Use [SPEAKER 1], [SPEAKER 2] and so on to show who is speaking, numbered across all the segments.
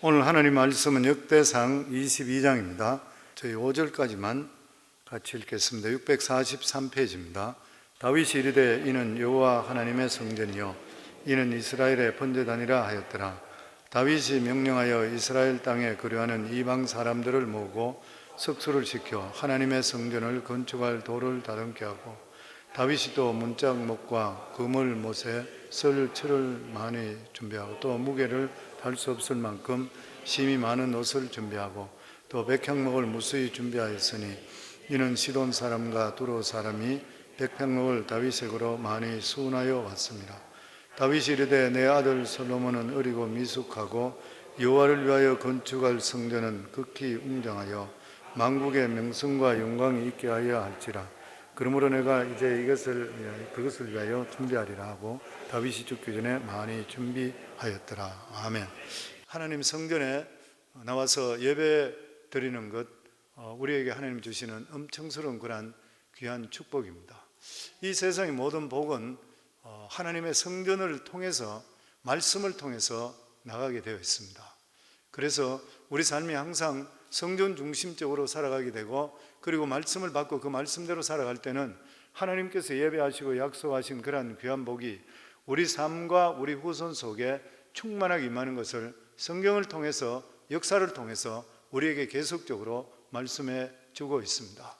[SPEAKER 1] 오늘 하나님 말씀은 역대상 22장입니다. 저희 5절까지만 같이 읽겠습니다. 643페이지입니다. 다윗이 이르되 이는 여호와 하나님의 성전이요 이는 이스라엘의 번제단이라 하였더라. 다윗이 명령하여 이스라엘 땅에 거류하는 이방 사람들을 모으고 석수를 시켜 하나님의 성전을 건축할 돌을 다듬게 하고, 다윗이 또 문짝목과 그물 못에 썰 철을 많이 준비하고, 또 무게를 달 수 없을 만큼 심이 많은 옷을 준비하고, 또 백향목을 무수히 준비하였으니 이는 시돈 사람과 두로 사람이 백향목을 다윗에게로 많이 수운하여 왔습니다. 다윗이 이르되 내 아들 솔로몬은 어리고 미숙하고 여호와를 위하여 건축할 성전은 극히 웅장하여 만국의 명성과 영광이 있게 하여 할지라. 그러므로 내가 이제 그것을 위하여 준비하리라 하고 다윗이 죽기 전에 많이 준비하였더라. 아멘. 하나님 성전에 나와서 예배 드리는 것, 우리에게 하나님 주시는 엄청스러운 그런 귀한 축복입니다. 이 세상의 모든 복은 하나님의 성전을 통해서, 말씀을 통해서 나가게 되어 있습니다. 그래서 우리 삶이 항상 성전 중심적으로 살아가게 되고, 그리고 말씀을 받고 그 말씀대로 살아갈 때는 하나님께서 예배하시고 약속하신 그러한 귀한 복이 우리 삶과 우리 후손 속에 충만하게 임하는 것을 성경을 통해서, 역사를 통해서 우리에게 계속적으로 말씀해 주고 있습니다.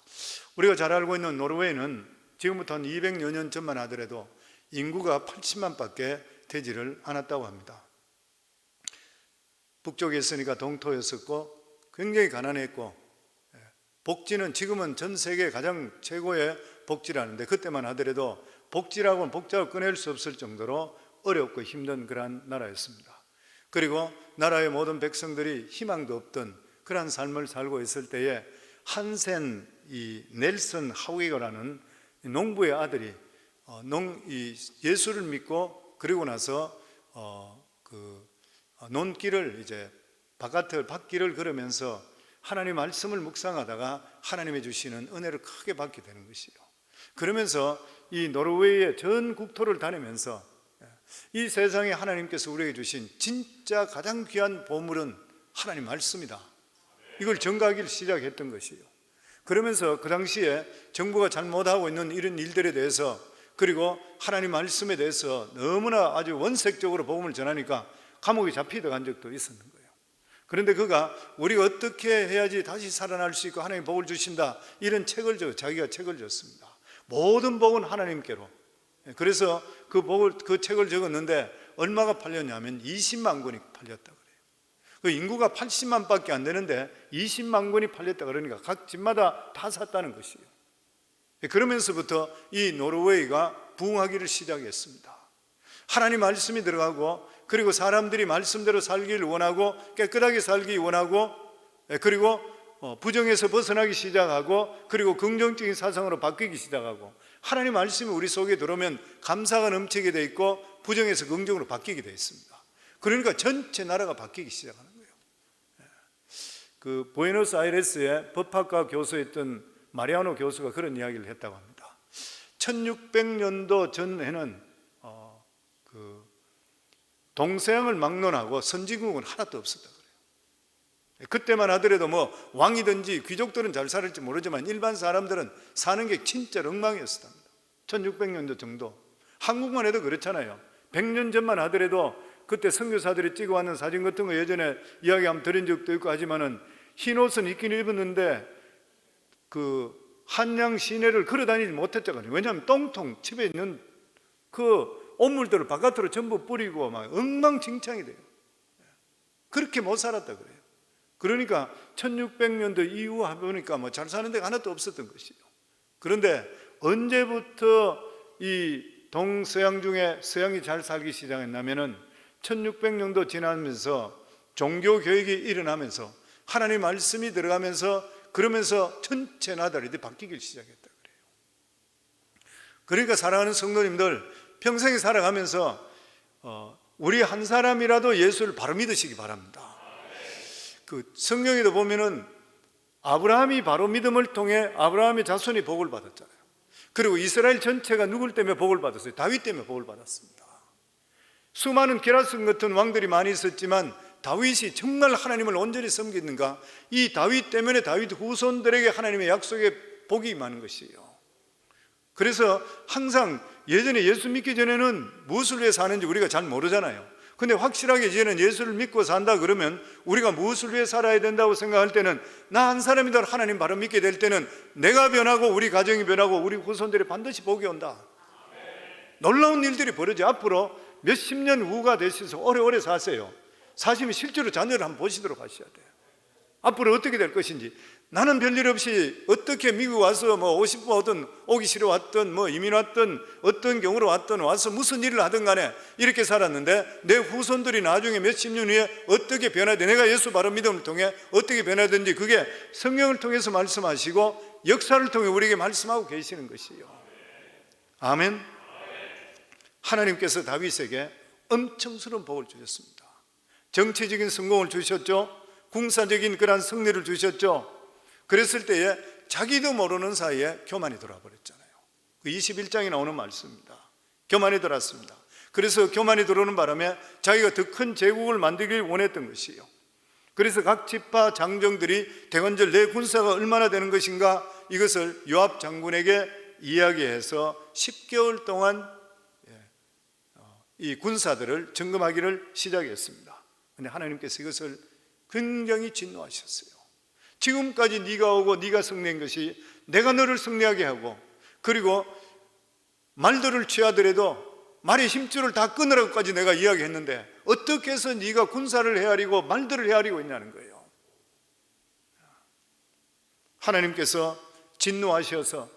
[SPEAKER 1] 우리가 잘 알고 있는 노르웨이는 지금부터 한 200여 년 전만 하더라도 인구가 80만 밖에 되지를 않았다고 합니다. 북쪽에 있으니까 동토였었고 굉장히 가난했고, 복지는 지금은 전 세계 가장 최고의 복지라는데 그때만 하더라도 복지라고는 복잡을 꺼낼 수 없을 정도로 어렵고 힘든 그러한 나라였습니다. 그리고 나라의 모든 백성들이 희망도 없던 그러한 삶을 살고 있을 때에 한센 넬슨 하위거라는 농부의 아들이 예수를 믿고, 그리고 나서 논길을 밭길을 걸으면서 하나님 말씀을 묵상하다가 하나님의 주시는 은혜를 크게 받게 되는 것이요. 그러면서 이 노르웨이의 전 국토를 다니면서 이 세상에 하나님께서 우리에게 주신 진짜 가장 귀한 보물은 하나님 말씀이다, 이걸 전가하기를 시작했던 것이요. 그러면서 그 당시에 정부가 잘못하고 있는 이런 일들에 대해서, 그리고 하나님 말씀에 대해서 너무나 아주 원색적으로 복음을 전하니까 감옥에 잡히다 간 적도 있었는 거예요. 그런데 그가 우리가 어떻게 해야지 다시 살아날 수 있고 하나님 복을 주신다, 이런 자기가 책을 줬습니다. 모든 복은 하나님께로. 그래서 그 책을 적었는데 얼마가 팔렸냐면 20만 권이 팔렸다 그래요. 그 인구가 80만 밖에 안 되는데 20만 권이 팔렸다 그러니까 각 집마다 다 샀다는 것이에요. 그러면서부터 이 노르웨이가 부흥하기를 시작했습니다. 하나님 말씀이 들어가고, 그리고 사람들이 말씀대로 살기를 원하고 깨끗하게 살기 원하고, 그리고 부정에서 벗어나기 시작하고, 그리고 긍정적인 사상으로 바뀌기 시작하고, 하나님 말씀이 우리 속에 들어오면 감사가 넘치게 돼 있고 부정에서 긍정으로 바뀌게 돼 있습니다. 그러니까 전체 나라가 바뀌기 시작하는 거예요. 그 부에노스아이레스의 법학과 교수였던 마리아노 교수가 그런 이야기를 했다고 합니다. 1600년도 전에는 동서양을 막론하고 선진국은 하나도 없었다 그래요. 그때만 하더라도 왕이든지 귀족들은 잘 살을지 모르지만 일반 사람들은 사는 게 진짜 엉망이었습니다. 1600년도 정도. 한국만 해도 그렇잖아요. 100년 전만 하더라도 그때 선교사들이 찍어왔는 사진 같은 거 예전에 이야기 한번 드린 적도 있고 하지만은 흰 옷은 입긴 입었는데 그 한양 시내를 걸어다니지 못했잖아요. 왜냐하면 똥통 집에 있는 그 옷물들을 바깥으로 전부 뿌리고 막 엉망진창이 돼요. 그렇게 못 살았다 그래요. 그러니까 1600년도 이후 보니까 잘 사는 데가 하나도 없었던 것이에요. 그런데 언제부터 이 동서양 중에 서양이 잘 살기 시작했냐면은 1600년도 지나면서 종교 교육이 일어나면서 하나님 말씀이 들어가면서, 그러면서 전체 나라들이 바뀌기 시작했다 그래요. 그러니까 사랑하는 성도님들, 평생에 살아가면서 우리 한 사람이라도 예수를 바로 믿으시기 바랍니다. 그 성경에도 보면은 아브라함이 바로 믿음을 통해 아브라함의 자손이 복을 받았잖아요. 그리고 이스라엘 전체가 누굴 때문에 복을 받았어요? 다윗 때문에 복을 받았습니다. 수많은 게라슨 같은 왕들이 많이 있었지만 다윗이 정말 하나님을 온전히 섬기는가? 이 다윗 때문에 다윗 후손들에게 하나님의 약속의 복이 임하는 것이에요. 그래서 항상 예전에 예수 믿기 전에는 무엇을 위해 사는지 우리가 잘 모르잖아요. 근데 확실하게 이제는 예수를 믿고 산다 그러면 우리가 무엇을 위해 살아야 된다고 생각할 때는 나 한 사람이더 하나님 바로 믿게 될 때는 내가 변하고 우리 가정이 변하고 우리 후손들이 반드시 복이 온다. 놀라운 일들이 벌어져. 앞으로 몇십 년 후가 되셔서 오래오래 사세요. 사시면 실제로 자녀를 한번 보시도록 하셔야 돼요. 앞으로 어떻게 될 것인지. 나는 별일 없이 어떻게 미국 와서 뭐 50번 오든 오기 싫어 왔든 뭐 이민 왔든 어떤 경우로 왔든 와서 무슨 일을 하든 간에 이렇게 살았는데 내 후손들이 나중에 몇십 년 후에 어떻게 변화돼, 내가 예수 바로 믿음을 통해 어떻게 변화되는지 그게 성경을 통해서 말씀하시고 역사를 통해 우리에게 말씀하고 계시는 것이에요. 아멘. 하나님께서 다윗에게 엄청스러운 복을 주셨습니다. 정치적인 성공을 주셨죠. 군사적인 그러한 승리를 주셨죠. 그랬을 때에 자기도 모르는 사이에 교만이 들어와 버렸잖아요. 그 21장에 나오는 말씀입니다. 교만이 들어왔습니다. 그래서 교만이 들어오는 바람에 자기가 더 큰 제국을 만들길 원했던 것이에요. 그래서 각 지파 장정들이 대관절 내 군사가 얼마나 되는 것인가 이것을 요압 장군에게 이야기해서 10개월 동안 이 군사들을 점검하기를 시작했습니다. 그런데 하나님께서 이것을 굉장히 진노하셨어요. 지금까지 네가 오고 네가 승리한 것이 내가 너를 승리하게 하고 그리고 말들을 취하더라도 말의 힘줄을 다 끊으라고까지 내가 이야기했는데 어떻게 해서 네가 군사를 헤아리고 말들을 헤아리고 있냐는 거예요. 하나님께서 진노하셔서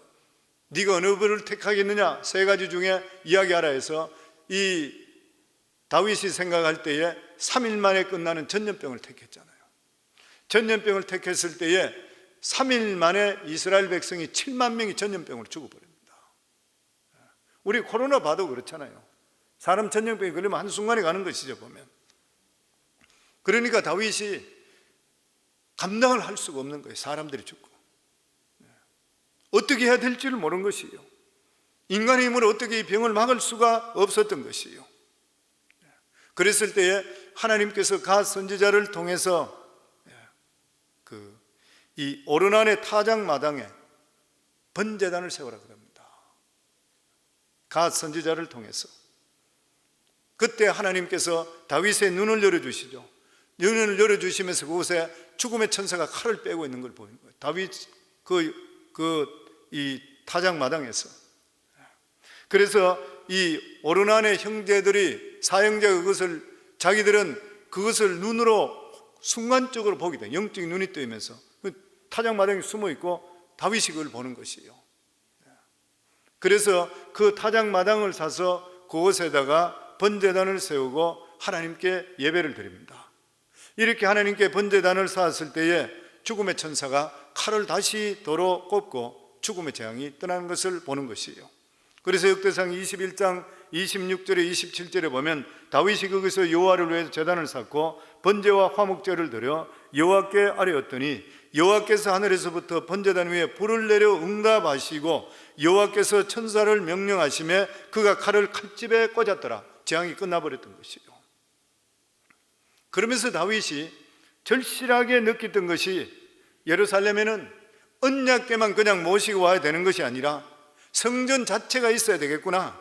[SPEAKER 1] 네가 어느 분을 택하겠느냐 세 가지 중에 이야기하라 해서 이 다윗이 생각할 때에 3일 만에 끝나는 전염병을 택했잖아요. 전염병을 택했을 때에 3일 만에 이스라엘 백성이 7만 명이 전염병으로 죽어버립니다. 우리 코로나 봐도 그렇잖아요. 사람 전염병이 걸리면 한순간에 가는 것이죠 보면. 그러니까 다윗이 감당을 할 수가 없는 거예요. 사람들이 죽고 어떻게 해야 될지를 모르는 것이에요. 인간의 힘으로 어떻게 이 병을 막을 수가 없었던 것이에요. 그랬을 때에 하나님께서 갓 선지자를 통해서 이 오르난의 타작마당에 번제단을 세우라 그럽니다. 갓 선지자를 통해서. 그때 하나님께서 다윗의 눈을 열어주시죠. 눈을 열어주시면서 그곳에 죽음의 천사가 칼을 빼고 있는 걸 보이는 거예요. 다윗 이 타작마당에서. 그래서 이 오르난의 형제들이 사형제가 그것을 자기들은 그것을 눈으로 순간적으로 보게 돼. 영적인 눈이 뜨이면서 타작마당에 숨어 있고 다윗이 그걸 보는 것이에요. 그래서 그 타작마당을 사서 그곳에다가 번제단을 세우고 하나님께 예배를 드립니다. 이렇게 하나님께 번제단을 쌓았을 때에 죽음의 천사가 칼을 다시 도로 꼽고 죽음의 재앙이 떠나는 것을 보는 것이에요. 그래서 역대상 21장 26절에 27절에 보면 다윗이 거기서 여호와를 위해서 제단을 쌓고 번제와 화목제를 드려 여호와께 아뢰었더니 여호와께서 하늘에서부터 번제단 위에 불을 내려 응답하시고 여호와께서 천사를 명령하시매 그가 칼을 칼집에 꽂았더라. 재앙이 끝나버렸던 것이요. 그러면서 다윗이 절실하게 느꼈던 것이 예루살렘에는 언약궤만 그냥 모시고 와야 되는 것이 아니라 성전 자체가 있어야 되겠구나.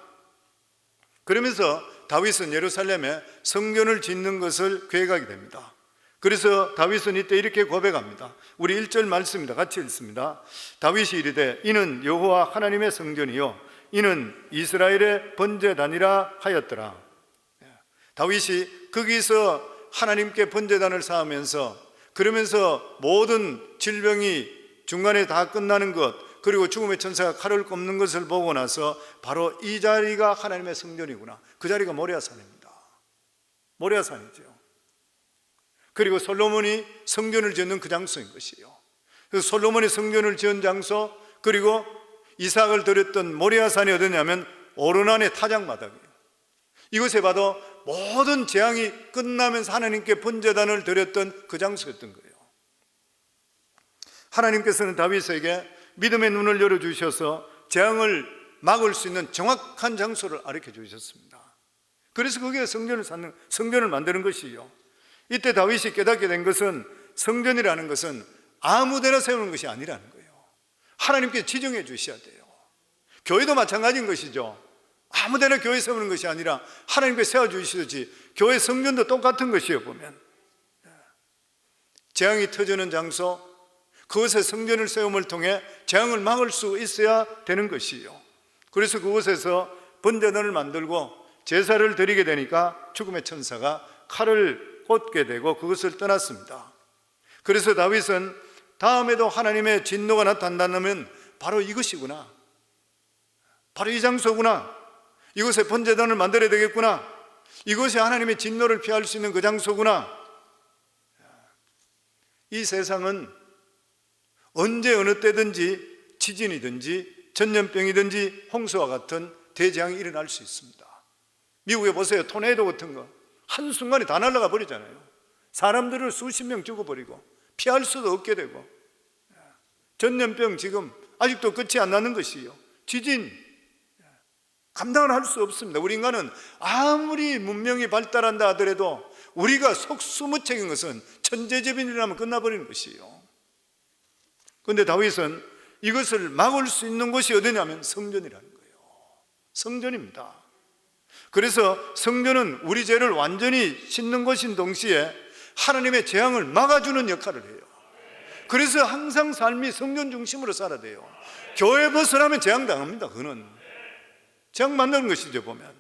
[SPEAKER 1] 그러면서 다윗은 예루살렘에 성전을 짓는 것을 계획하게 됩니다. 그래서 다윗은 이때 이렇게 고백합니다. 우리 1절 말씀입니다. 같이 읽습니다. 다윗이 이르되 이는 여호와 하나님의 성전이요 이는 이스라엘의 번제단이라 하였더라. 다윗이 거기서 하나님께 번제단을 쌓으면서 그러면서 모든 질병이 중간에 다 끝나는 것 그리고 죽음의 천사가 칼을 꼽는 것을 보고 나서 바로 이 자리가 하나님의 성전이구나. 그 자리가 모리아산입니다. 모리아산이죠. 그리고 솔로몬이 성전을 짓는 그 장소인 것이에요. 그래서 솔로몬이 성전을 지은 장소 그리고 이삭을 드렸던 모리아산이 어디냐면 오르난의 타작마당이에요. 이곳에 봐도 모든 재앙이 끝나면서 하나님께 번제단을 드렸던 그 장소였던 거예요. 하나님께서는 다윗에게 믿음의 눈을 열어주셔서 재앙을 막을 수 있는 정확한 장소를 가르쳐 주셨습니다. 그래서 거기에 성전을 만드는 것이요. 이때 다윗이 깨닫게 된 것은 성전이라는 것은 아무데나 세우는 것이 아니라는 거예요. 하나님께 지정해 주셔야 돼요. 교회도 마찬가지인 것이죠. 아무데나 교회 세우는 것이 아니라 하나님께 세워주시듯이 교회 성전도 똑같은 것이에요. 보면 재앙이 터지는 장소, 그것에 성전을 세움을 통해 재앙을 막을 수 있어야 되는 것이에요. 그래서 그곳에서 번제단을 만들고 제사를 드리게 되니까 죽음의 천사가 칼을 꽂게 되고 그것을 떠났습니다. 그래서 다윗은 다음에도 하나님의 진노가 나타난다면 바로 이것이구나, 바로 이 장소구나, 이곳에 번제단을 만들어야 되겠구나, 이것이 하나님의 진노를 피할 수 있는 그 장소구나. 이 세상은 언제 어느 때든지 지진이든지 전염병이든지 홍수와 같은 대재앙이 일어날 수 있습니다. 미국에 보세요. 토네이도 같은 거 한순간에 다 날아가 버리잖아요. 사람들을 수십 명 죽어버리고 피할 수도 없게 되고, 전염병 지금 아직도 끝이 안 나는 것이요, 지진 감당을 할 수 없습니다. 우리 인간은 아무리 문명이 발달한다 하더라도 우리가 속수무책인 것은 천재지변이라면 끝나버리는 것이에요. 그런데 다윗은 이것을 막을 수 있는 곳이 어디냐면 성전이라는 거예요. 성전입니다. 그래서 성전은 우리 죄를 완전히 씻는 것인 동시에 하나님의 재앙을 막아주는 역할을 해요. 그래서 항상 삶이 성전 중심으로 살아야 돼요. 교회 벗어나면 재앙당합니다. 그거는 재앙 만드는 것이죠, 보면.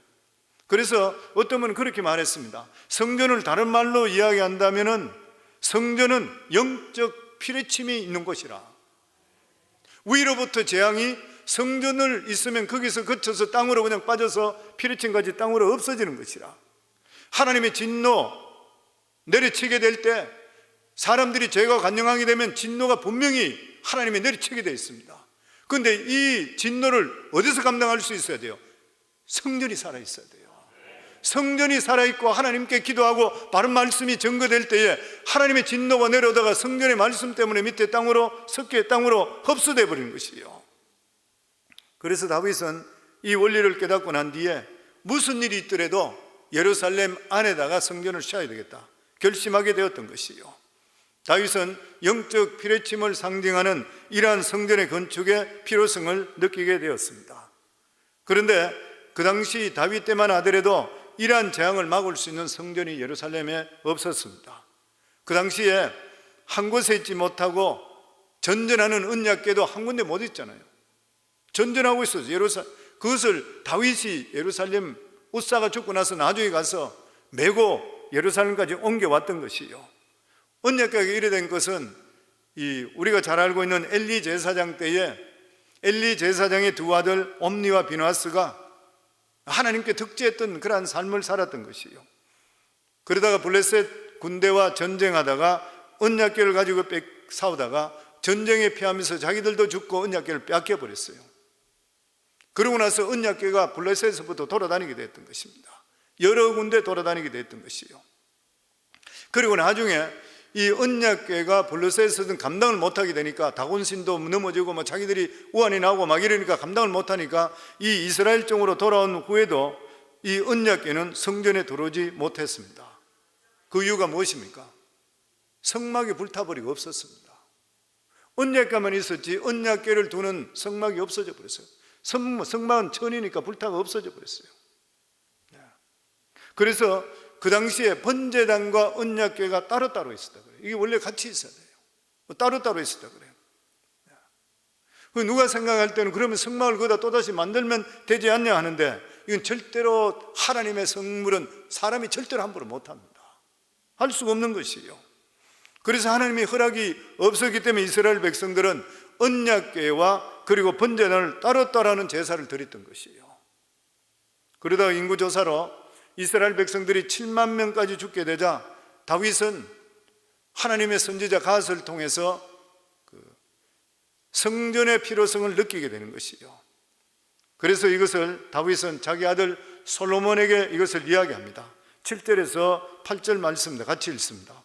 [SPEAKER 1] 그래서 어떤 분은 그렇게 말했습니다. 성전을 다른 말로 이야기한다면 성전은 영적 피뢰침이 있는 곳이라. 위로부터 재앙이 성전을 있으면 거기서 거쳐서 땅으로 그냥 빠져서 피뢰침까지 땅으로 없어지는 것이라. 하나님의 진노 내리치게 될 때 사람들이 죄가 간영하게 되면 진노가 분명히 하나님이 내리치게 되어 있습니다. 그런데 이 진노를 어디서 감당할 수 있어야 돼요? 성전이 살아있어야 돼요. 성전이 살아있고 하나님께 기도하고 바른 말씀이 증거될 때에 하나님의 진노가 내려오다가 성전의 말씀 때문에 밑에 땅으로, 석회의 땅으로 흡수되어 버리는 것이에요. 그래서 다윗은 이 원리를 깨닫고 난 뒤에 무슨 일이 있더라도 예루살렘 안에다가 성전을 씌워야 되겠다 결심하게 되었던 것이에요. 다윗은 영적 피뢰침을 상징하는 이러한 성전의 건축의 필요성을 느끼게 되었습니다. 그런데 그 당시 다윗 때만 하더라도 이러한 재앙을 막을 수 있는 성전이 예루살렘에 없었습니다. 그 당시에 한 곳에 있지 못하고 전전하는 언약궤도 한 군데 못 있잖아요. 전전하고 있었어요. 그것을 다윗이 예루살렘 우사가 죽고 나서 나중에 가서 메고 예루살렘까지 옮겨왔던 것이에요. 언약궤가 이래 된 것은 우리가 잘 알고 있는 엘리 제사장 때에 엘리 제사장의 두 아들 옴니와 비나스가 하나님께 득제했던 그러한 삶을 살았던 것이에요. 그러다가 블레셋 군대와 전쟁하다가 언약궤를 가지고 싸우다가 전쟁에 피하면서 자기들도 죽고 언약궤를 빼앗겨버렸어요. 그러고 나서 언약궤가 블레셋에서부터 돌아다니게 됐던 것입니다. 여러 군데 돌아다니게 됐던 것이에요. 그리고 나중에 이 언약궤가 블레셋에서는 감당을 못하게 되니까 다곤신도 넘어지고 자기들이 우환이 나오고 막 이러니까 감당을 못하니까 이 이스라엘 쪽으로 돌아온 후에도 이 언약궤는 성전에 들어오지 못했습니다. 그 이유가 무엇입니까? 성막이 불타버리고 없었습니다. 언약궤만 있었지 언약궤를 두는 성막이 없어져 버렸어요. 성막은 천이니까 불타가 없어져 버렸어요. 그래서 그 당시에 번제단과 언약궤가 따로따로 있었다 그래요. 이게 원래 같이 있어야 돼요. 따로따로 있었다 그래요. 누가 생각할 때는 그러면 성막을 거기다 또다시 만들면 되지 않냐 하는데, 이건 절대로 하나님의 성물은 사람이 절대로 함부로 못합니다. 할 수가 없는 것이에요. 그래서 하나님의 허락이 없었기 때문에 이스라엘 백성들은 언약궤와 그리고 번제단을 따로따로 하는 제사를 드렸던 것이에요. 그러다가 인구조사로 이스라엘 백성들이 7만 명까지 죽게 되자 다윗은 하나님의 선지자 갓을 통해서 성전의 필요성을 느끼게 되는 것이요. 그래서 이것을 다윗은 자기 아들 솔로몬에게 이것을 이야기합니다. 7절에서 8절 말씀입니다. 같이 읽습니다.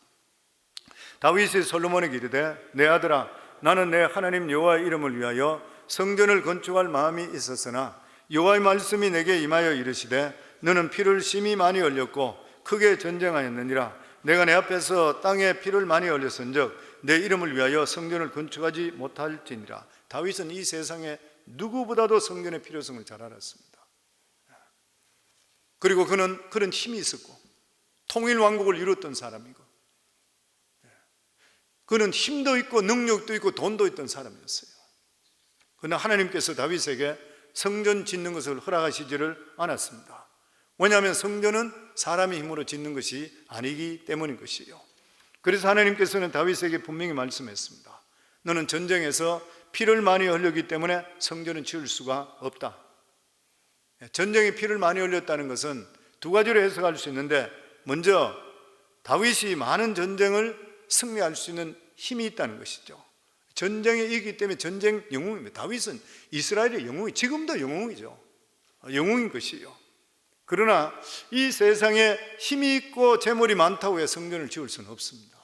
[SPEAKER 1] 다윗이 솔로몬에게 이르되 내 아들아, 나는 내 하나님 여호와의 이름을 위하여 성전을 건축할 마음이 있었으나 여호와의 말씀이 내게 임하여 이르시되 너는 피를 심히 많이 흘렸고 크게 전쟁하였느니라. 내가 내 앞에서 땅에 피를 많이 흘렸은즉 내 이름을 위하여 성전을 건축하지 못할지니라. 다윗은 이 세상에 누구보다도 성전의 필요성을 잘 알았습니다. 그리고 그는 그런 힘이 있었고 통일 왕국을 이뤘던 사람이고, 그는 힘도 있고 능력도 있고 돈도 있던 사람이었어요. 그러나 하나님께서 다윗에게 성전 짓는 것을 허락하시지를 않았습니다. 왜냐하면 성전은 사람의 힘으로 짓는 것이 아니기 때문인 것이에요. 그래서 하나님께서는 다윗에게 분명히 말씀했습니다. 너는 전쟁에서 피를 많이 흘렸기 때문에 성전은 지을 수가 없다. 전쟁에 피를 많이 흘렸다는 것은 두 가지로 해석할 수 있는데, 먼저 다윗이 많은 전쟁을 승리할 수 있는 힘이 있다는 것이죠. 전쟁에 이기기 때문에 전쟁 영웅입니다. 다윗은 이스라엘의 영웅이, 지금도 영웅이죠. 영웅인 것이에요. 그러나 이 세상에 힘이 있고 재물이 많다고 해서 성전을 지을 수는 없습니다.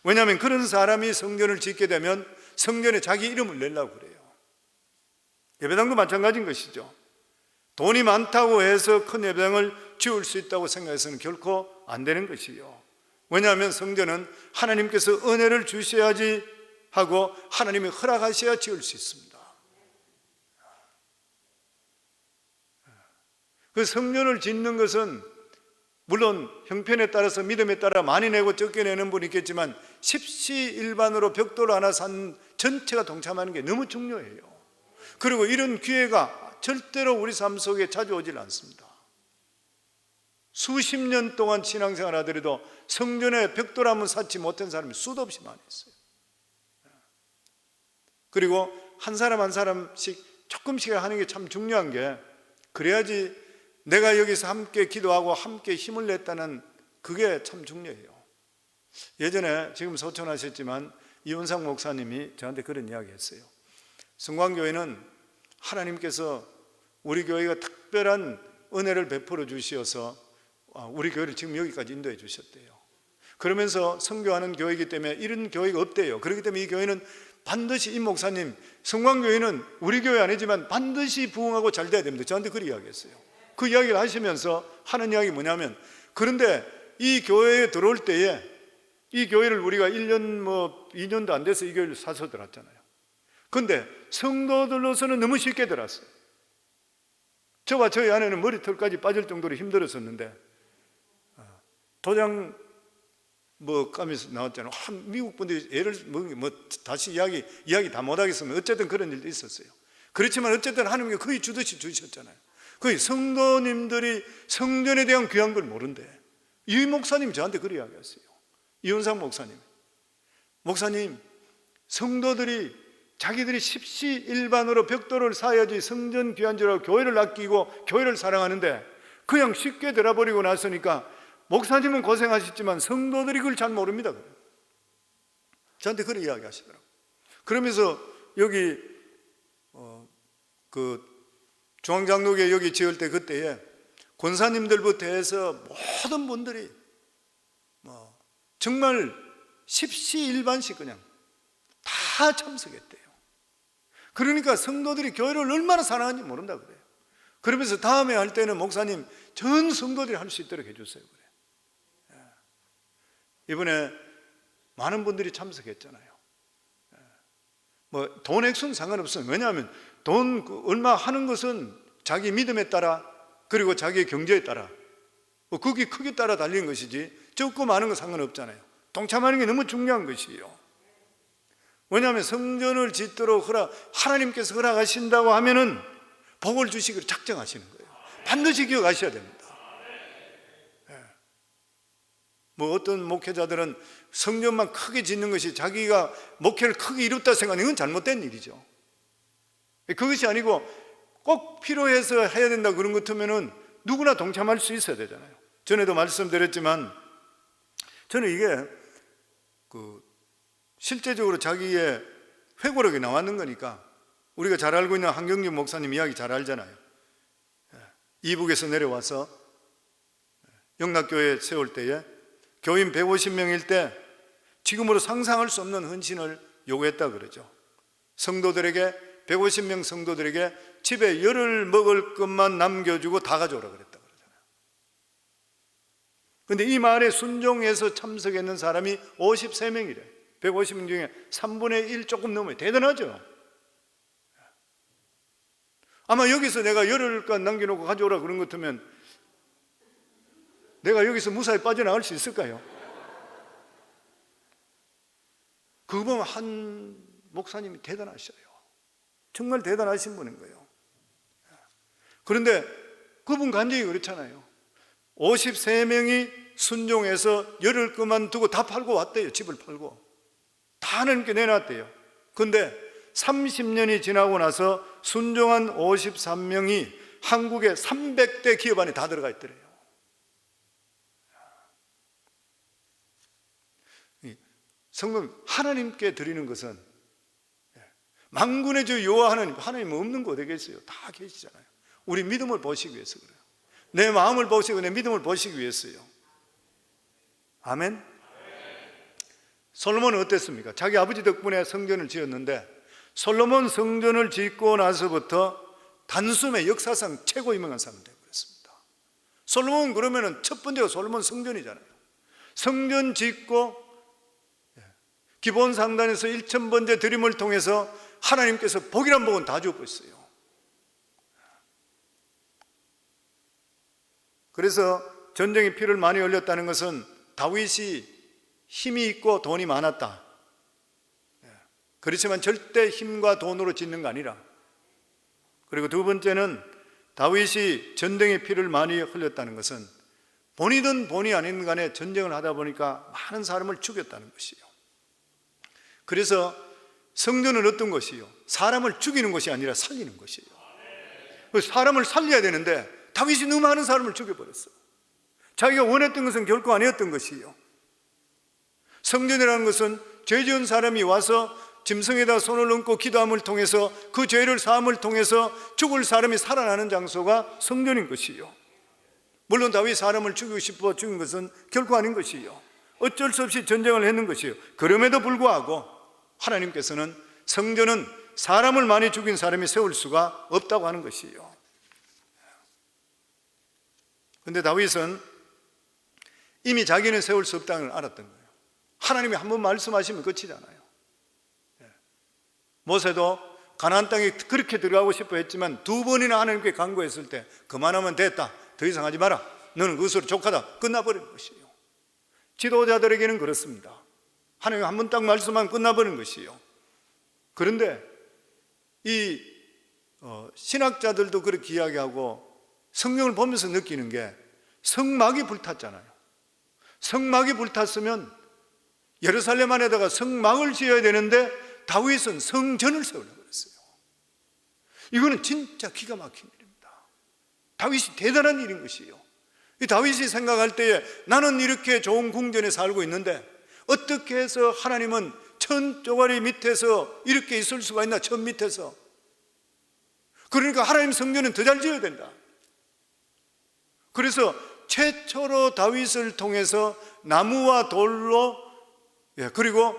[SPEAKER 1] 왜냐하면 그런 사람이 성전을 짓게 되면 성전에 자기 이름을 내려고 그래요. 예배당도 마찬가지인 것이죠. 돈이 많다고 해서 큰 예배당을 지을 수 있다고 생각해서는 결코 안 되는 것이요. 왜냐하면 성전은 하나님께서 은혜를 주셔야지 하고 하나님이 허락하셔야 지을 수 있습니다. 그 성전을 짓는 것은 물론 형편에 따라서 믿음에 따라 많이 내고 적게 내는 분이 있겠지만 십시일반으로 벽돌 하나 산 전체가 동참하는 게 너무 중요해요. 그리고 이런 기회가 절대로 우리 삶 속에 자주 오질 않습니다. 수십 년 동안 신앙생활 하더라도 성전에 벽돌 한번 쌓지 못한 사람이 수도 없이 많이 있어요. 그리고 한 사람 한 사람씩 조금씩 하는 게 참 중요한 게, 그래야지 내가 여기서 함께 기도하고 함께 힘을 냈다는 그게 참 중요해요. 예전에 지금 소천하셨지만 이원상 목사님이 저한테 그런 이야기 했어요. 성광교회는 하나님께서 우리 교회가 특별한 은혜를 베풀어 주셔서 우리 교회를 지금 여기까지 인도해 주셨대요. 그러면서 선교하는 교회이기 때문에 이런 교회가 없대요. 그렇기 때문에 이 교회는 반드시, 이 목사님, 성광교회는 우리 교회 아니지만 반드시 부흥하고 잘 돼야 됩니다. 저한테 그렇게 이야기했어요. 그 이야기를 하시면서 하는 이야기 뭐냐면, 그런데 이 교회에 들어올 때에 이 교회를 우리가 1년 2년도 안 돼서 이 교회를 사서 들었잖아요. 그런데 성도들로서는 너무 쉽게 들었어요. 저와 저희 아내는 머리털까지 빠질 정도로 힘들었었는데, 도장 까면서 나왔잖아요. 미국 분들이 애를 다시 이야기 다 못하겠으면 어쨌든 그런 일도 있었어요. 그렇지만 어쨌든 하나님께 거의 주듯이 주셨잖아요. 거의 성도님들이 성전에 대한 귀한 걸 모른대. 이 목사님이 저한테 그렇게 이야기했어요. 이윤상 목사님, 성도들이 자기들이 십시일반으로 벽돌을 쌓아야지 성전 귀한 줄 알고 교회를 아끼고 교회를 사랑하는데 그냥 쉽게 들어버리고 났으니까 목사님은 고생하셨지만 성도들이 그걸 잘 모릅니다. 저한테 그런 이야기 하시더라고요. 그러면서 여기 중앙장로교회 여기 지을 때 그때에 권사님들부터 해서 모든 분들이 정말 십시일반씩 그냥 다 참석했대요. 그러니까 성도들이 교회를 얼마나 사랑하는지 모른다 그래요. 그러면서 다음에 할 때는 목사님 전 성도들이 할 수 있도록 해주세요 그래. 이번에 많은 분들이 참석했잖아요. 돈 액수는 상관없어요. 왜냐하면 돈 얼마 하는 것은 자기 믿음에 따라, 그리고 자기의 경제에 따라, 그게 크게 따라 달리는 것이지 적고 많은 건 상관없잖아요. 동참하는 게 너무 중요한 것이에요. 왜냐하면 성전을 짓도록 하나님께서 허락하신다고 하면은 복을 주시기로 작정하시는 거예요. 반드시 기억하셔야 됩니다. 어떤 목회자들은 성전만 크게 짓는 것이 자기가 목회를 크게 이뤘다 생각하는 건 잘못된 일이죠. 그것이 아니고 꼭 필요해서 해야 된다 그런 것 같으면은 누구나 동참할 수 있어야 되잖아요. 전에도 말씀드렸지만 저는 이게 실제적으로 자기의 회고록에 나왔는 거니까 우리가 잘 알고 있는 한경준 목사님 이야기 잘 알잖아요. 이북에서 내려와서 영락교회 세울 때에 교인 150명일 때 지금으로 상상할 수 없는 헌신을 요구했다 그러죠. 성도들에게, 150명 성도들에게 집에 열흘 먹을 것만 남겨주고 다 가져오라 그랬다 그러잖아요. 근데 이 말에 순종해서 참석했는 사람이 53명이래. 150명 중에 3분의 1 조금 넘어요. 대단하죠? 아마 여기서 내가 열흘간 남겨놓고 가져오라 그런 것 같으면 내가 여기서 무사히 빠져나갈 수 있을까요? 그거 보면 한 목사님이 대단하셔요. 정말 대단하신 분인 거예요. 그런데 그분 간증이 그렇잖아요. 53명이 순종해서 열흘 그만두고 다 팔고 왔대요. 집을 팔고 다 하나님께 내놨대요. 그런데 30년이 지나고 나서 순종한 53명이 한국의 300대 기업 안에 다 들어가 있더래요. 성금 하나님께 드리는 것은 만군의 주 여호와 하나님 없는 거 어디 계세요? 다 계시잖아요. 우리 믿음을 보시기 위해서 그래요. 내 마음을 보시고 내 믿음을 보시기 위해서요. 아멘. 솔로몬은 어땠습니까? 자기 아버지 덕분에 성전을 지었는데 솔로몬 성전을 짓고 나서부터 단숨에 역사상 최고 유명한 사람이 되어버렸습니다. 솔로몬 그러면은 첫 번째가 솔로몬 성전이잖아요. 성전 짓고 기본 상단에서 1000번째 드림을 통해서 하나님께서 복이란 복은 다 주어버렸어요. 그래서 전쟁에 피를 많이 흘렸다는 것은 다윗이 힘이 있고 돈이 많았다. 그렇지만 절대 힘과 돈으로 짓는 거 아니라. 그리고 두 번째는 다윗이 전쟁에 피를 많이 흘렸다는 것은 본이든 본이 아닌 간에 전쟁을 하다 보니까 많은 사람을 죽였다는 것이요. 그래서 성전은 어떤 것이요? 사람을 죽이는 것이 아니라 살리는 것이에요. 사람을 살려야 되는데 다윗이 너무 많은 사람을 죽여버렸어요. 자기가 원했던 것은 결코 아니었던 것이에요. 성전이라는 것은 죄 지은 사람이 와서 짐승에다 손을 얹고 기도함을 통해서 그 죄를 사함을 통해서 죽을 사람이 살아나는 장소가 성전인 것이에요. 물론 다윗 사람을 죽이고 싶어 죽인 것은 결코 아닌 것이에요. 어쩔 수 없이 전쟁을 했는 것이에요. 그럼에도 불구하고 하나님께서는 성전은 사람을 많이 죽인 사람이 세울 수가 없다고 하는 것이에요. 그런데 다윗은 이미 자기는 세울 수 없다는 걸 알았던 거예요. 하나님이 한번 말씀하시면 끝이잖아요. 모세도 가나안 땅에 그렇게 들어가고 싶어 했지만 2번이나 하나님께 간구했을 때 그만하면 됐다, 더 이상 하지 마라, 너는 그것으로 족하다, 끝나버린 것이에요. 지도자들에게는 그렇습니다. 하나님 한 번 딱 말씀하면 끝나버린 것이에요. 그런데 이 신학자들도 그렇게 이야기하고 성경을 보면서 느끼는 게 성막이 불탔잖아요. 성막이 불탔으면 예루살렘 안에다가 성막을 지어야 되는데 다윗은 성전을 세우려고 했어요. 이거는 진짜 기가 막힌 일입니다. 다윗이 대단한 일인 것이에요. 이 다윗이 생각할 때에 나는 이렇게 좋은 궁전에 살고 있는데 어떻게 해서 하나님은 천 쪼가리 밑에서 이렇게 있을 수가 있나, 천 밑에서. 그러니까 하나님 성전은 더 잘 지어야 된다. 그래서 최초로 다윗을 통해서 나무와 돌로 그리고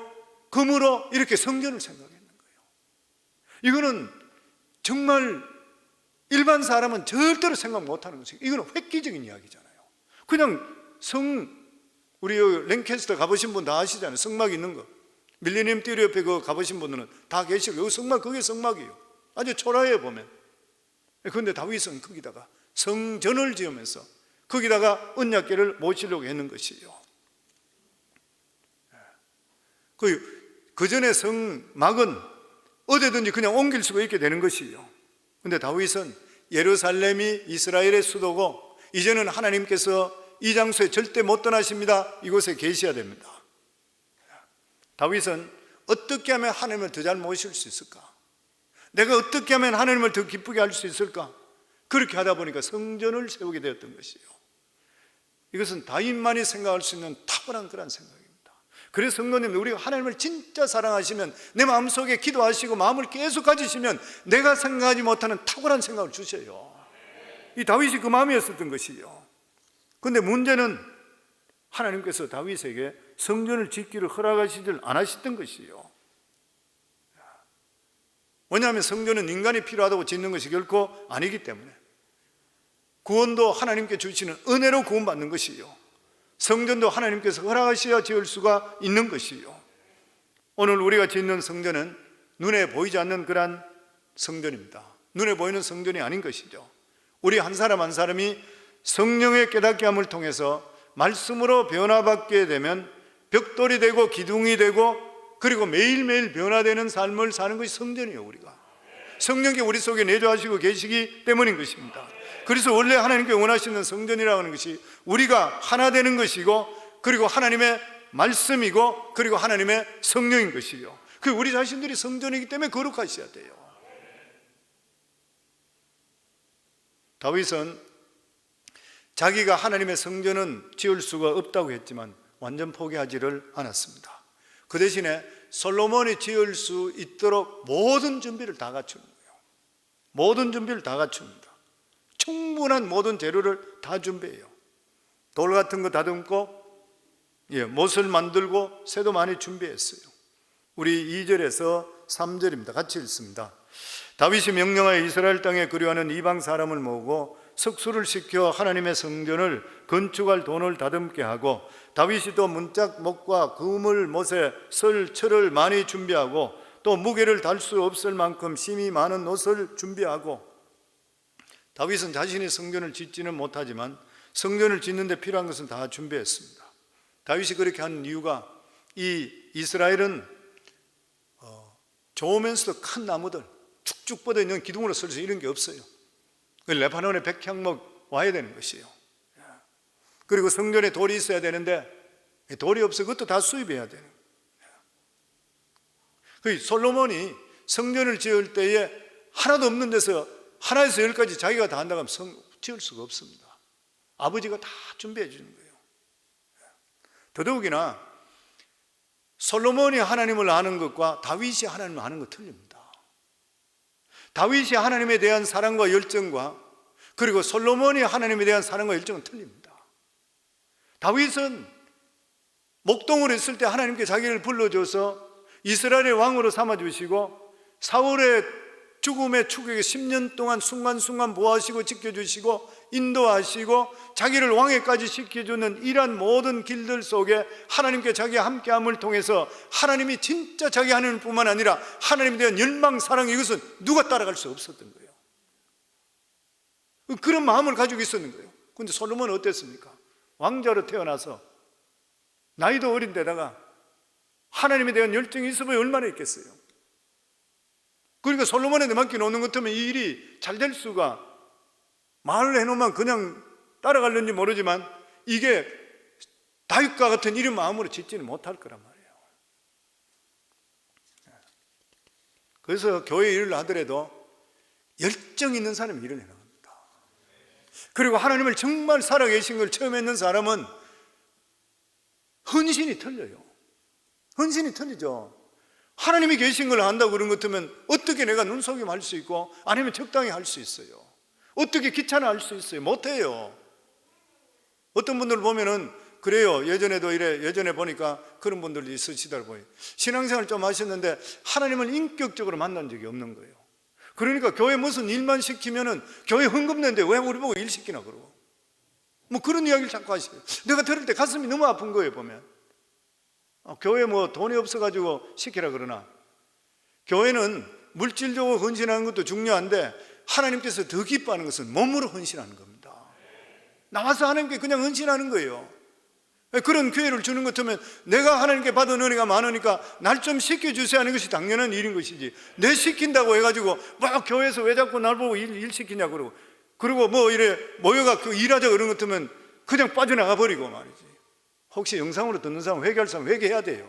[SPEAKER 1] 금으로 이렇게 성전을 생각했는 거예요. 이거는 정말 일반 사람은 절대로 생각 못하는 것이에요. 이거는 획기적인 이야기잖아요. 그냥 우리 랭캐스터 가보신 분 다 아시잖아요. 성막 있는 거. 밀레니엄 띠리 옆에 그 가보신 분들은 다 계시고 여기 성막, 그게 성막이에요. 아주 초라해요 보면. 그런데 다윗은 거기다가 성전을 지으면서 거기다가 언약궤를 모시려고 했는 것이에요. 그 전에 성막은 어디든지 그냥 옮길 수가 있게 되는 것이에요. 그런데 다윗은 예루살렘이 이스라엘의 수도고 이제는 하나님께서 이 장소에 절대 못 떠나십니다. 이곳에 계셔야 됩니다. 다윗은 어떻게 하면 하나님을 더 잘 모실 수 있을까? 내가 어떻게 하면 하나님을 더 기쁘게 할 수 있을까? 그렇게 하다 보니까 성전을 세우게 되었던 것이에요. 이것은 다윗만이 생각할 수 있는 탁월한 그런 생각입니다. 그래서 성도님, 우리가 하나님을 진짜 사랑하시면 내 마음속에 기도하시고 마음을 계속 가지시면 내가 생각하지 못하는 탁월한 생각을 주셔요. 이 다윗이 그 마음이었던 것이에요. 그런데 문제는 하나님께서 다윗에게 성전을 짓기를 허락하시질 않으셨던 것이에요. 왜냐하면 성전은 인간이 필요하다고 짓는 것이 결코 아니기 때문에 구원도 하나님께 주시는 은혜로 구원받는 것이에요. 성전도 하나님께서 허락하셔야 지을 수가 있는 것이요. 오늘 우리가 짓는 성전은 눈에 보이지 않는 그러한 성전입니다. 눈에 보이는 성전이 아닌 것이죠. 우리 한 사람 한 사람이 성령의 깨닫게 함을 통해서 말씀으로 변화받게 되면 벽돌이 되고 기둥이 되고 그리고 매일매일 변화되는 삶을 사는 것이 성전이에요. 우리가 성령께 우리 속에 내주하시고 계시기 때문인 것입니다. 그래서 원래 하나님께 원하시는 성전이라고 하는 것이 우리가 하나 되는 것이고 그리고 하나님의 말씀이고 그리고 하나님의 성령인 것이요. 그 우리 자신들이 성전이기 때문에 거룩하셔야 돼요. 다윗은 자기가 하나님의 성전은 지을 수가 없다고 했지만 완전 포기하지를 않았습니다. 그 대신에 솔로몬이 지을 수 있도록 모든 준비를 다 갖춘 거예요. 모든 준비를 다 갖춥니다. 충분한 모든 재료를 다 준비해요. 돌 같은 거 다듬고 못을 만들고 쇠도 많이 준비했어요. 우리 2절에서 3절입니다. 같이 읽습니다. 다윗이 명령하여 이스라엘 땅에 그리워하는 이방 사람을 모으고 석수를 시켜 하나님의 성전을 건축할 돈을 다듬게 하고 다윗이 또 문짝 목과 그물 못에 설 철을 많이 준비하고 또 무게를 달 수 없을 만큼 심이 많은 옷을 준비하고 다윗은 자신이 성전을 짓지는 못하지만 성전을 짓는 데 필요한 것은 다 준비했습니다. 다윗이 그렇게 한 이유가 이 이스라엘은 좋으면서도 큰 나무들 축축 뻗어 있는 기둥으로 설서 이런 게 없어요. 레바논의 백향목 와야 되는 것이에요. 그리고 성전에 돌이 있어야 되는데 돌이 없어 그것도 다 수입해야 되는 거예요. 솔로몬이 성전을 지을 때에 하나도 없는 데서 하나에서 열까지 자기가 다 한다고 하면 지을 수가 없습니다. 아버지가 다 준비해 주는 거예요. 더더욱이나 솔로몬이 하나님을 아는 것과 다윗이 하나님을 아는 것 틀립니다. 다윗이 하나님에 대한 사랑과 열정과 그리고 솔로몬이 하나님에 대한 사랑과 열정은 틀립니다. 다윗은 목동으로 있을 때 하나님께 자기를 불러줘서 이스라엘의 왕으로 삼아주시고 사울의 죽음의 추격에 10년 동안 순간순간 보호하시고 지켜주시고 인도하시고 자기를 왕에까지 시켜주는 이러한 모든 길들 속에 하나님께 자기와 함께함을 통해서 하나님이 진짜 자기 하나님 뿐만 아니라 하나님에 대한 열망, 사랑, 이것은 누가 따라갈 수 없었던 거예요. 그런 마음을 가지고 있었는 거예요. 그런데 솔로몬은 어땠습니까? 왕자로 태어나서 나이도 어린 데다가 하나님에 대한 열정이 있으면 얼마나 있겠어요. 그러니까 솔로몬한테 맡겨놓는 것 같으면 이 일이 잘 될 수가, 말을 해놓으면 그냥 따라갈는지 모르지만 이게 다윗과 같은 이런 마음으로 짓지는 못할 거란 말이에요. 그래서 교회 일을 하더라도 열정 있는 사람이 일을 해나갑니다. 그리고 하나님을 정말 살아계신 걸 처음 했는 사람은 헌신이 틀려요. 헌신이 틀리죠. 하나님이 계신 걸 안다고 그런 것 같으면 어떻게 내가 눈속임 할 수 있고 아니면 적당히 할 수 있어요? 어떻게 귀찮아 할 수 있어요? 못해요. 어떤 분들 보면은 그래요. 예전에도 이래, 예전에 보니까 그런 분들이 있으시더라고요. 신앙생활 좀 하셨는데 하나님을 인격적으로 만난 적이 없는 거예요. 그러니까 교회 무슨 일만 시키면은 교회 헌금 내는데 왜 우리 보고 일 시키나 그러고 뭐 그런 이야기를 자꾸 하시고요. 내가 들을 때 가슴이 너무 아픈 거예요. 보면 교회 뭐 돈이 없어가지고 시키라 그러나, 교회는 물질적으로 헌신하는 것도 중요한데 하나님께서 더 기뻐하는 것은 몸으로 헌신하는 겁니다. 나와서 하나님께 그냥 헌신하는 거예요. 그런 기회를 주는 것 같으면 내가 하나님께 받은 은혜가 많으니까 날 좀 시켜주세요 하는 것이 당연한 일인 것이지, 내 시킨다고 해가지고 막 교회에서 왜 자꾸 날 보고 일 시키냐 그러고 뭐 이래 모여가 그 일하자 그런 것 같으면 그냥 빠져나가 버리고 말이지. 혹시 영상으로 듣는 사람 회개할 사람 회개해야 돼요.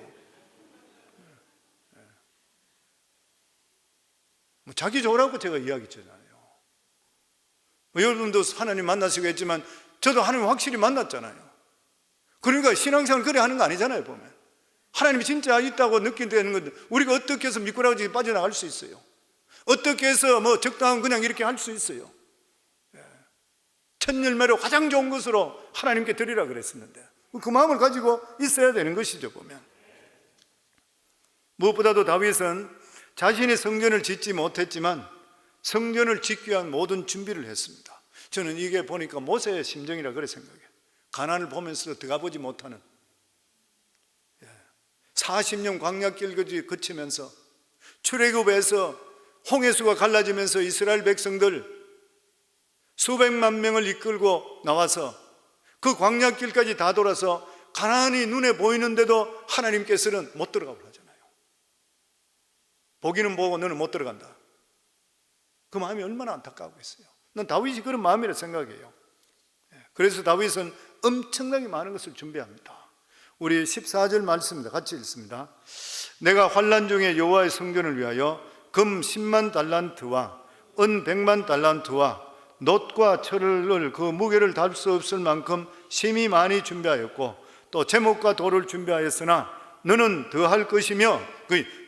[SPEAKER 1] 뭐 자기 좋으라고 제가 이야기했잖아요. 여러분도 하나님 만나시고 했지만 저도 하나님 확실히 만났잖아요. 그러니까 신앙생활 그래 하는 거 아니잖아요. 보면 하나님이 진짜 있다고 느낀다는 건데 우리가 어떻게 해서 미꾸라지 빠져나갈 수 있어요? 어떻게 해서 뭐 적당한 그냥 이렇게 할 수 있어요? 첫 열매로 가장 좋은 것으로 하나님께 드리라 그랬었는데 그 마음을 가지고 있어야 되는 것이죠. 보면 무엇보다도 다윗은 자신이 성전을 짓지 못했지만 성전을 짓기 위한 모든 준비를 했습니다. 저는 이게 보니까 모세의 심정이라 그래 생각해요. 가나안을 보면서도 들어가 보지 못하는 40년 광야길 거치면서 출애굽에서 홍해수가 갈라지면서 이스라엘 백성들 수백만 명을 이끌고 나와서 그 광야길까지 다 돌아서 가나안이 눈에 보이는데도 하나님께서는 못 들어가고 하잖아요. 보기는 보고 너는 못 들어간다. 그 마음이 얼마나 안타까웠겠어요. 난 다윗이 그런 마음이라 생각해요. 그래서 다윗은 엄청나게 많은 것을 준비합니다. 우리 14절 말씀입니다. 같이 읽습니다. 내가 환난 중에 여호와의 성전을 위하여 금 10만 달란트와 은 100만 달란트와 놋과 철을 그 무게를 달 수 없을 만큼 심히 많이 준비하였고 또 제목과 돌을 준비하였으나 너는 더할 것이며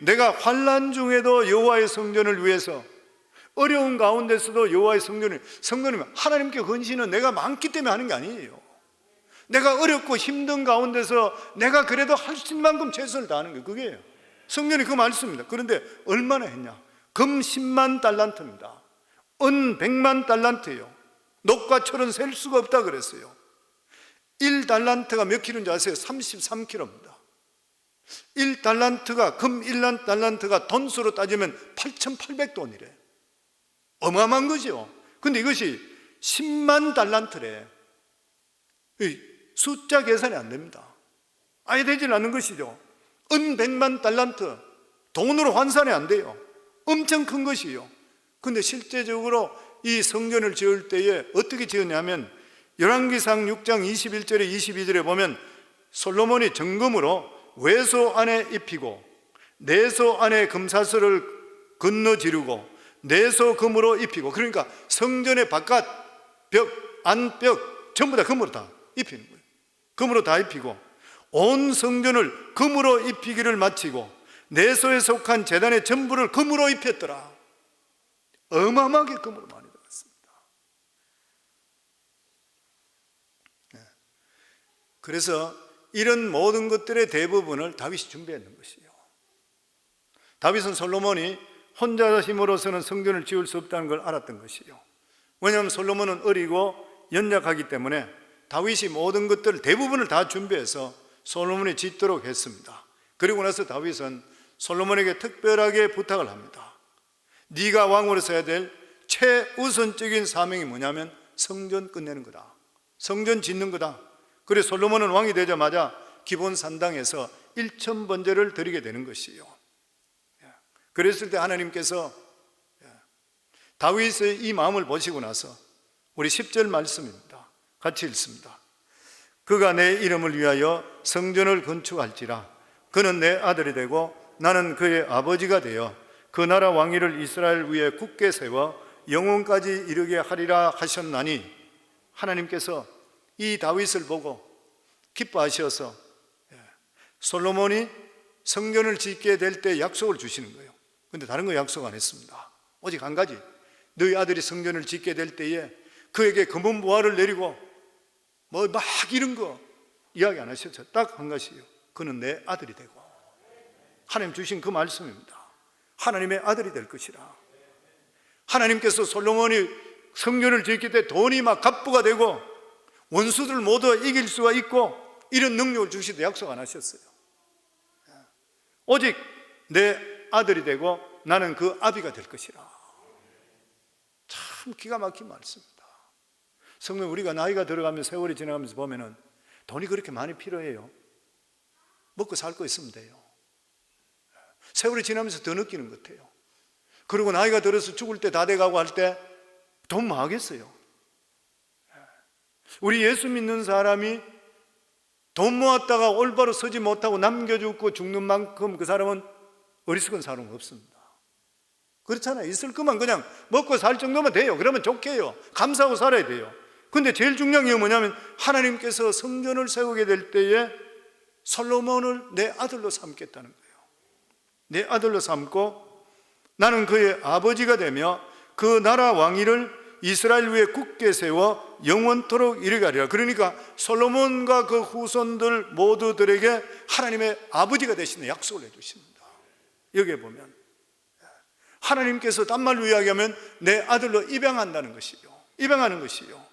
[SPEAKER 1] 내가 환난 중에도 여호와의 성전을 위해서 어려운 가운데서도 여호와의 성전을 하나님께 헌신은 내가 많기 때문에 하는 게 아니에요. 내가 어렵고 힘든 가운데서 내가 그래도 할 수 있는 만큼 최선을 다하는 거예요. 그게요. 성전이 그 말씀입니다. 그런데 얼마나 했냐? 금 10만 달란트입니다. 은 100만 달란트예요. 녹과 철은 셀 수가 없다 그랬어요. 1달란트가 몇 킬로인지 아세요? 33킬로입니다. 1달란트가 금 1달란트가 돈수로 따지면 8,800돈이래. 어마어마한 거죠. 근데 이것이 10만 달란트래. 숫자 계산이 안 됩니다. 아예 되질 않는 것이죠. 은 100만 달란트 돈으로 환산이 안 돼요. 엄청 큰 것이에요. 근데 실제적으로 이 성전을 지을 때에 어떻게 지었냐면 열왕기상 6장 21절에 22절에 보면 솔로몬이 정금으로 외소 안에 입히고 내소 안에 금사슬을 건너 지르고 내소 금으로 입히고, 그러니까 성전의 바깥 벽, 안벽 전부 다 금으로 다 입히는 거예요. 금으로 다 입히고 온 성전을 금으로 입히기를 마치고 내소에 속한 제단의 전부를 금으로 입혔더라. 어마어마하게 금으로 많이 들어갔습니다. 그래서 이런 모든 것들의 대부분을 다윗이 준비했는 것이에요. 다윗은 솔로몬이 혼자 힘으로서는 성전을 지을 수 없다는 걸 알았던 것이에요. 왜냐하면 솔로몬은 어리고 연약하기 때문에 다윗이 모든 것들 대부분을 다 준비해서 솔로몬이 짓도록 했습니다. 그리고 나서 다윗은 솔로몬에게 특별하게 부탁을 합니다. 네가 왕으로서 해야 될 최우선적인 사명이 뭐냐면 성전 끝내는 거다. 성전 짓는 거다. 그래서 솔로몬은 왕이 되자마자 기본 산당에서 1,000번제를 드리게 되는 것이에요. 그랬을 때 하나님께서 다윗의 이 마음을 보시고 나서 우리 10절 말씀입니다. 같이 읽습니다. 그가 내 이름을 위하여 성전을 건축할지라. 그는 내 아들이 되고 나는 그의 아버지가 되어 그 나라 왕위를 이스라엘 위에 굳게 세워 영원까지 이르게 하리라 하셨나니, 하나님께서 이 다윗을 보고 기뻐하셔서 솔로몬이 성전을 짓게 될 때 약속을 주시는 거예요. 근데 다른 거 약속 안 했습니다. 오직 한 가지, 너희 아들이 성전을 짓게 될 때에 그에게 금은 보화를 내리고 뭐 막 이런 거 이야기 안 하셨죠. 딱 한 가지예요. 그는 내 아들이 되고. 하나님 주신 그 말씀입니다. 하나님의 아들이 될 것이라. 하나님께서 솔로몬이 성전을 짓게 때 돈이 막 갑부가 되고 원수들 모두 이길 수가 있고 이런 능력을 주시되 약속 안 하셨어요. 오직 내 아들이 되고 나는 그 아비가 될 것이라. 참 기가 막힌 말씀입니다. 성령, 우리가 나이가 들어가면서 세월이 지나가면서 보면은 돈이 그렇게 많이 필요해요? 먹고 살 거 있으면 돼요. 세월이 지나면서 더 느끼는 것 같아요. 그리고 나이가 들어서 죽을 때 다 돼가고 할 때 돈 뭐 하겠어요? 우리 예수 믿는 사람이 돈 모았다가 올바로 서지 못하고 남겨주고 죽는 만큼 그 사람은 어리석은 사람은 없습니다. 그렇잖아요. 있을 것만 그냥 먹고 살 정도면 돼요. 그러면 좋게요. 감사하고 살아야 돼요. 근데 제일 중요한 게 뭐냐면 하나님께서 성전을 세우게 될 때에 솔로몬을 내 아들로 삼겠다는 거예요. 내 아들로 삼고 나는 그의 아버지가 되며 그 나라 왕위를 이스라엘 위에 굳게 세워 영원토록 이르게 하리라. 그러니까 솔로몬과 그 후손들 모두들에게 하나님의 아버지가 되시는 약속을 해주십니다. 여기에 보면 하나님께서 딴 말로 이야기하면 내 아들로 입양한다는 것이요, 입양하는 것이요.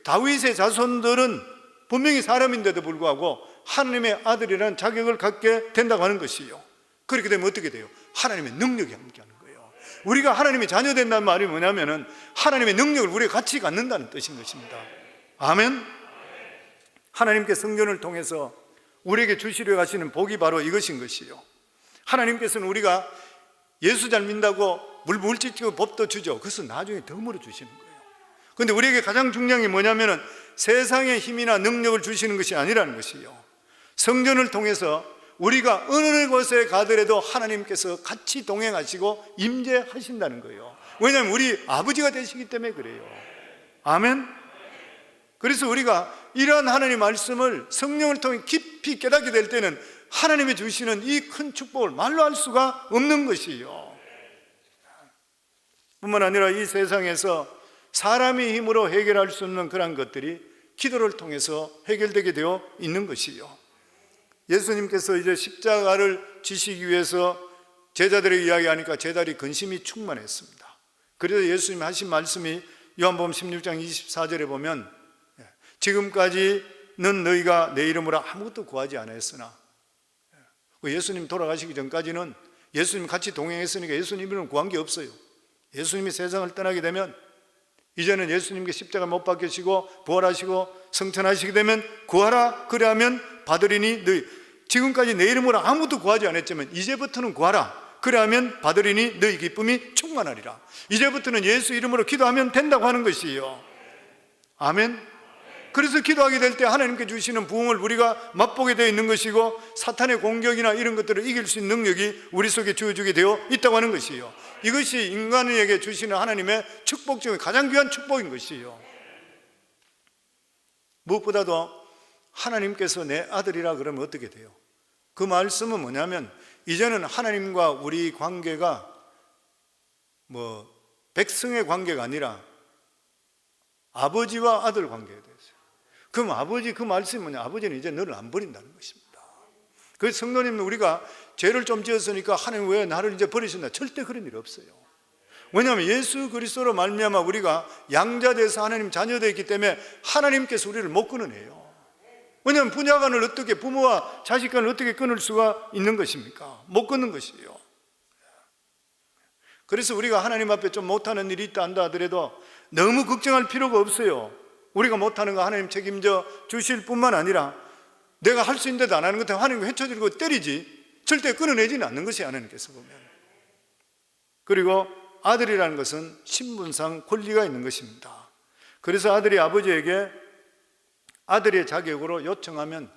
[SPEAKER 1] 다윗의 자손들은 분명히 사람인데도 불구하고 하나님의 아들이라는 자격을 갖게 된다고 하는 것이요. 그렇게 되면 어떻게 돼요? 하나님의 능력이 함께하는 거예요. 우리가 하나님의 자녀 된다는 말이 뭐냐면은 하나님의 능력을 우리가 같이 갖는다는 뜻인 것입니다. 아멘. 하나님께 성전을 통해서 우리에게 주시려 하시는 복이 바로 이것인 것이요. 하나님께서는 우리가 예수 잘 믿는다고 물질적인 법도 주죠. 그것은 나중에 덤으로 주시는 거예요. 그런데 우리에게 가장 중요한 게 뭐냐면은 세상의 힘이나 능력을 주시는 것이 아니라는 것이요. 성전을 통해서 우리가 어느 곳에 가더라도 하나님께서 같이 동행하시고 임재하신다는 거예요. 왜냐하면 우리 아버지가 되시기 때문에 그래요. 아멘. 그래서 우리가 이러한 하나님의 말씀을 성령을 통해 깊이 깨닫게 될 때는 하나님이 주시는 이 큰 축복을 말로 할 수가 없는 것이요. 뿐만 아니라 이 세상에서 사람의 힘으로 해결할 수 없는 그런 것들이 기도를 통해서 해결되게 되어 있는 것이요. 예수님께서 이제 십자가를 지시기 위해서 제자들에게 이야기하니까 제자들이 근심이 충만했습니다. 그래서 예수님이 하신 말씀이 요한복음 16장 24절에 보면 지금까지는 너희가 내 이름으로 아무것도 구하지 않았으나, 예수님 돌아가시기 전까지는 예수님 같이 동행했으니까 예수님 이름으로 구한 게 없어요. 예수님이 세상을 떠나게 되면 이제는 예수님께 십자가 못 박히시고 부활하시고 성천하시게 되면 구하라 그래하면 받으리니, 너희 지금까지 내 이름으로 아무도 구하지 않았지만 이제부터는 구하라 그래하면 받으리니 너희 기쁨이 충만하리라. 이제부터는 예수 이름으로 기도하면 된다고 하는 것이에요. 아멘. 그래서 기도하게 될 때 하나님께 주시는 부흥을 우리가 맛보게 되어 있는 것이고, 사탄의 공격이나 이런 것들을 이길 수 있는 능력이 우리 속에 주어지게 되어 있다고 하는 것이에요. 이것이 인간에게 주시는 하나님의 축복 중에 가장 귀한 축복인 것이에요. 무엇보다도 하나님께서 내 아들이라 그러면 어떻게 돼요? 그 말씀은 뭐냐면 이제는 하나님과 우리 관계가 백성의 관계가 아니라 아버지와 아들 관계가 됐어요. 그럼 아버지, 그 말씀이 뭐냐? 아버지는 이제 너를 안 버린다는 것입니다. 그래서 성도님은 우리가 죄를 좀 지었으니까 하나님 왜 나를 이제 버리신다? 절대 그런 일 없어요. 왜냐하면 예수 그리스도로 말미암아 우리가 양자돼서 하나님 자녀되었기 때문에 하나님께서 우리를 못 끊어내요. 왜냐하면 부녀간을 어떻게, 부모와 자식간을 어떻게 끊을 수가 있는 것입니까? 못 끊는 것이에요. 그래서 우리가 하나님 앞에 좀 못하는 일이 있다 한다 하더라도 너무 걱정할 필요가 없어요. 우리가 못하는 거 하나님 책임져 주실 뿐만 아니라 내가 할 수 있는데도 안 하는 것 때문에 하나님 회초들고 때리지 절대 끊어내지는 않는 것이 하나님께서 보면. 그리고 아들이라는 것은 신분상 권리가 있는 것입니다. 그래서 아들이 아버지에게 아들의 자격으로 요청하면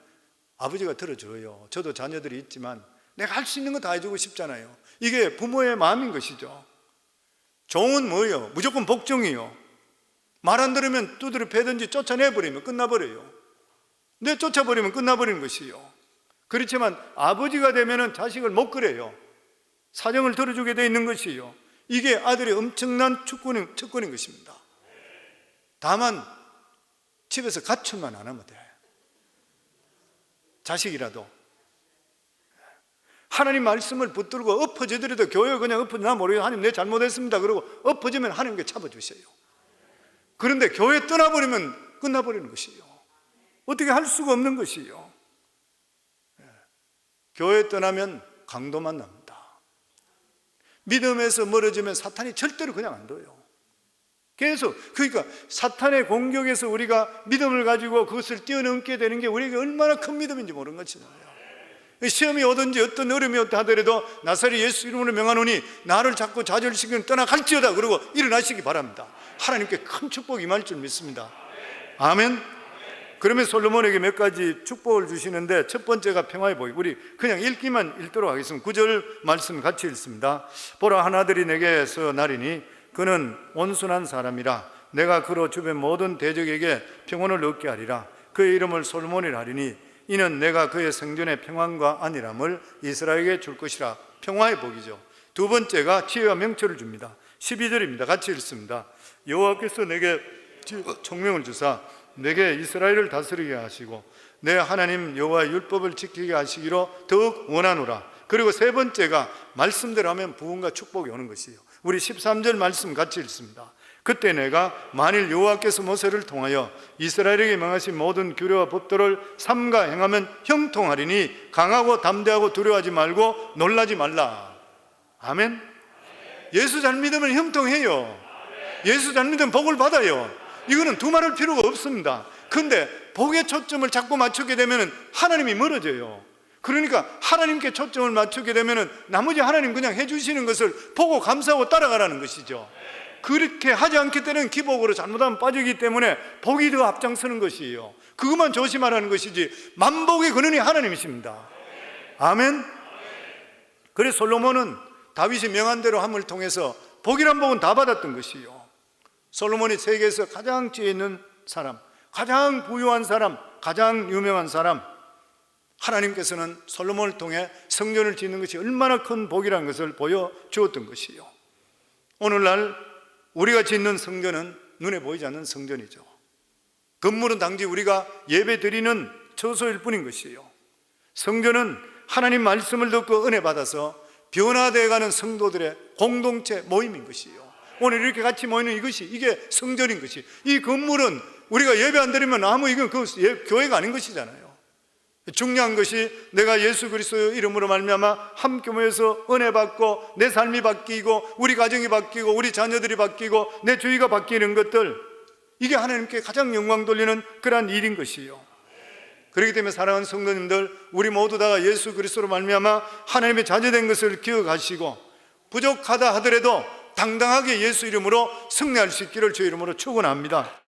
[SPEAKER 1] 아버지가 들어줘요. 저도 자녀들이 있지만 내가 할 수 있는 거 다 해주고 싶잖아요. 이게 부모의 마음인 것이죠. 종은 뭐예요? 무조건 복종이요. 말 안 들으면 두드려 패든지 쫓아내버리면 끝나버려요. 쫓아버리면 끝나버리는 것이요. 그렇지만 아버지가 되면 자식을 못 그래요. 사정을 들어주게 되어 있는 것이요. 이게 아들의 엄청난 특권인 것입니다. 다만 집에서 가출만 안 하면 돼. 자식이라도 하나님 말씀을 붙들고 엎어지더라도 교회 그냥 엎어지나 모르겠어요. 하나님 내 잘못했습니다 그러고 엎어지면 하나님께 잡아주셔요. 그런데 교회 떠나버리면 끝나버리는 것이에요. 어떻게 할 수가 없는 것이에요. 교회 떠나면 강도만 납니다. 믿음에서 멀어지면 사탄이 절대로 그냥 안 둬요. 계속, 그러니까 사탄의 공격에서 우리가 믿음을 가지고 그것을 뛰어넘게 되는 게 우리에게 얼마나 큰 믿음인지 모르는 것이잖아요. 시험이 오든지 어떤 어려움이 없다 하더라도 나사렛 예수 이름으로 명하노니 나를 자꾸 좌절시키는 떠나갈지어다 그러고 일어나시기 바랍니다. 하나님께 큰 축복이 임할 줄 믿습니다. 아멘. 그러면 솔로몬에게 몇 가지 축복을 주시는데 첫 번째가 평화의 복이, 우리 그냥 읽기만 읽도록 하겠습니다. 9절 말씀 같이 읽습니다. 보라, 한 아들이 내게서 나리니 그는 온순한 사람이라 내가 그로 주변 모든 대적에게 평온을 얻게 하리라. 그의 이름을 솔로몬이라 하리니 이는 내가 그의 성전의 평안과 안일함을 이스라엘에게 줄 것이라. 평화의 복이죠. 두 번째가 지혜와 명철을 줍니다. 12절입니다. 같이 읽습니다. 여호와께서 내게 총명을 주사 내게 이스라엘을 다스리게 하시고 내 하나님 여호와의 율법을 지키게 하시기로 더욱 원하노라. 그리고 세 번째가 말씀대로 하면 부흥과 축복이 오는 것이에요. 우리 13절 말씀 같이 읽습니다. 그때 내가 만일 여호와께서 모세를 통하여 이스라엘에게 명하신 모든 규례와 법도를 삼가 행하면 형통하리니 강하고 담대하고 두려워하지 말고 놀라지 말라. 아멘. 예수 잘 믿으면 형통해요. 예수 잘 믿으면 복을 받아요. 이거는 두말할 필요가 없습니다. 그런데 복에 초점을 자꾸 맞추게 되면 하나님이 멀어져요. 그러니까 하나님께 초점을 맞추게 되면 나머지 하나님 그냥 해주시는 것을 보고 감사하고 따라가라는 것이죠. 그렇게 하지 않기 때문에 기복으로 잘못하면 빠지기 때문에 복이 더 앞장서는 것이에요. 그것만 조심하라는 것이지 만복의 근원이 하나님이십니다. 아멘. 그래서 솔로몬은 다윗이 명한 대로 함을 통해서 복이란 복은 다 받았던 것이에요. 솔로몬이 세계에서 가장 지혜 있는 사람, 가장 부유한 사람, 가장 유명한 사람, 하나님께서는 솔로몬을 통해 성전을 짓는 것이 얼마나 큰 복이라는 것을 보여주었던 것이에요. 오늘날 우리가 짓는 성전은 눈에 보이지 않는 성전이죠. 건물은 단지 우리가 예배 드리는 처소일 뿐인 것이에요. 성전은 하나님 말씀을 듣고 은혜 받아서 변화되어 가는 성도들의 공동체 모임인 것이에요. 오늘 이렇게 같이 모이는 이게 성전인 것이, 이 건물은 우리가 예배 안 드리면 이건 교회가 아닌 것이잖아요. 중요한 것이 내가 예수 그리스도의 이름으로 말미암아 함께 모여서 은혜 받고 내 삶이 바뀌고 우리 가정이 바뀌고 우리 자녀들이 바뀌고 내 주위가 바뀌는 것들, 이게 하나님께 가장 영광 돌리는 그러한 일인 것이에요. 그렇기 때문에 사랑하는 성도님들, 우리 모두 다 예수 그리스도로 말미암아 하나님의 자녀된 것을 기억하시고 부족하다 하더라도 당당하게 예수 이름으로 승리할 수 있기를 주의 이름으로 축원합니다.